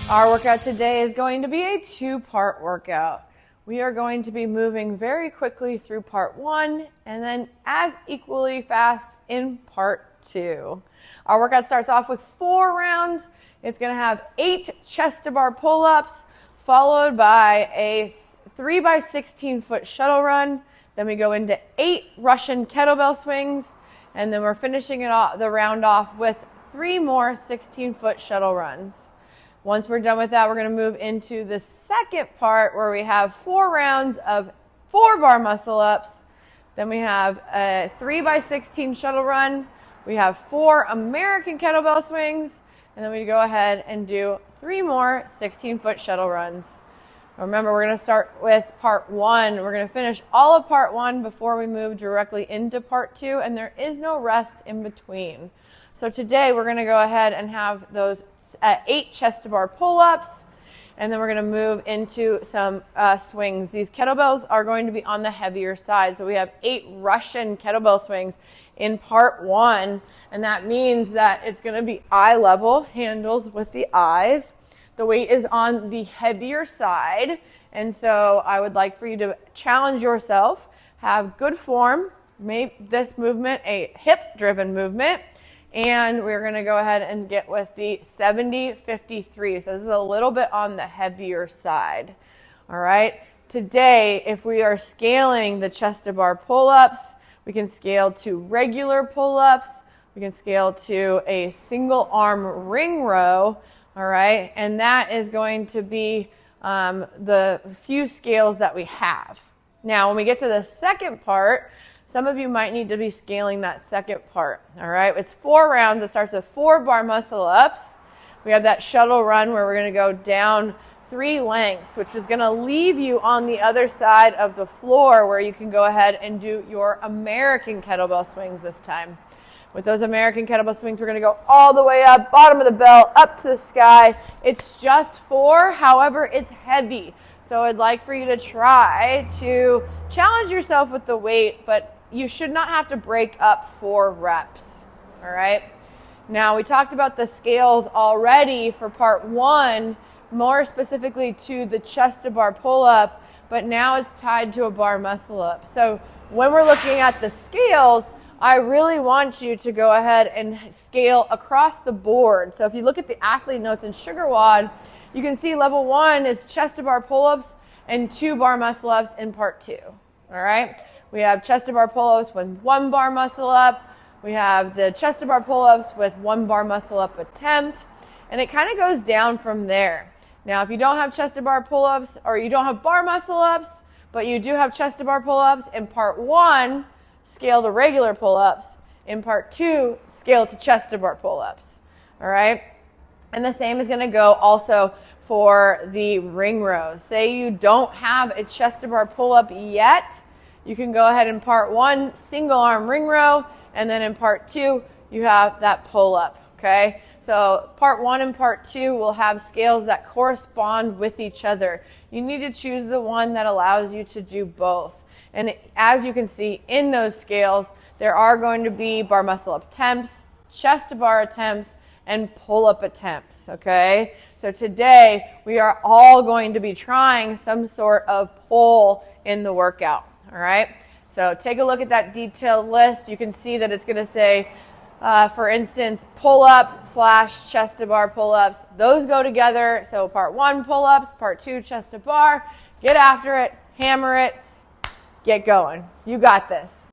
Our workout today is going to be a two-part workout. We are going to be moving very quickly through part one and then as equally fast in part two. Our workout starts off with 4 rounds. It's going to have 8 chest-to-bar pull-ups followed by a 3 by 16 foot shuttle run. Then we go into 8 Russian kettlebell swings, and then we're finishing the round off with 3 more 16-foot shuttle runs. Once we're done with that, we're going to move into the second part where we have 4 rounds of 4 bar muscle ups. Then we have a 3 by 16 shuttle run. We have 4 American kettlebell swings, and then we go ahead and do 3 more 16-foot shuttle runs. Remember, we're going to start with part 1. We're going to finish all of part 1 before we move directly into part 2, and there is no rest in between. So today we're going to go ahead and have those 8 chest-to-bar pull-ups, and then we're going to move into some swings. These kettlebells are going to be on the heavier side, so we have 8 Russian kettlebell swings in part 1, and that means that it's going to be eye level, handles with the eyes. The weight is on the heavier side, and so I would like for you to challenge yourself, have good form, make this movement a hip-driven movement, and we're going to go ahead and get with the 70-53. So this is a little bit on the heavier side. All right. Today, if we are scaling the chest-to-bar pull-ups, we can scale to regular pull-ups. We can scale to a single arm ring row. All right. And that is going to be the few scales that we have. Now, when we get to the second part, some of you might need to be scaling that second part, all right? It's 4 rounds. It starts with 4 bar muscle ups. We have that shuttle run where we're going to go down 3 lengths, which is going to leave you on the other side of the floor where you can go ahead and do your American kettlebell swings this time. With those American kettlebell swings, we're going to go all the way up, bottom of the belt, up to the sky. It's just 4, however, it's heavy. So I'd like for you to try to challenge yourself with the weight, but you should not have to break up 4 reps, all right? Now, we talked about the scales already for part 1, more specifically to the chest-to-bar pull-up, but now it's tied to a bar muscle-up. So when we're looking at the scales, I really want you to go ahead and scale across the board. So if you look at the athlete notes in SugarWOD, you can see level 1 is chest-to-bar pull-ups and 2 bar muscle-ups in part 2, all right? We have chest-to-bar pull-ups with 1 bar muscle-up. We have the chest-to-bar pull-ups with 1 bar muscle-up attempt. And it kind of goes down from there. Now, if you don't have chest-to-bar pull-ups or you don't have bar muscle-ups, but you do have chest-to-bar pull-ups, in part 1, scale to regular pull-ups. In part 2, scale to chest-to-bar pull-ups. All right? And the same is going to go also for the ring rows. Say you don't have a chest-to-bar pull-up yet, you can go ahead in part 1, single arm ring row, and then in part 2, you have that pull up, okay? So part 1 and part 2 will have scales that correspond with each other. You need to choose the one that allows you to do both. And as you can see in those scales, there are going to be bar muscle up attempts, chest to bar attempts, and pull up attempts, okay? So today, we are all going to be trying some sort of pull in the workout. All right, so take a look at that detailed list. You can see that it's going to say, for instance, pull-up / chest-to-bar pull-ups. Those go together. So part 1, pull-ups. Part 2, chest-to-bar. Get after it. Hammer it. Get going. You got this.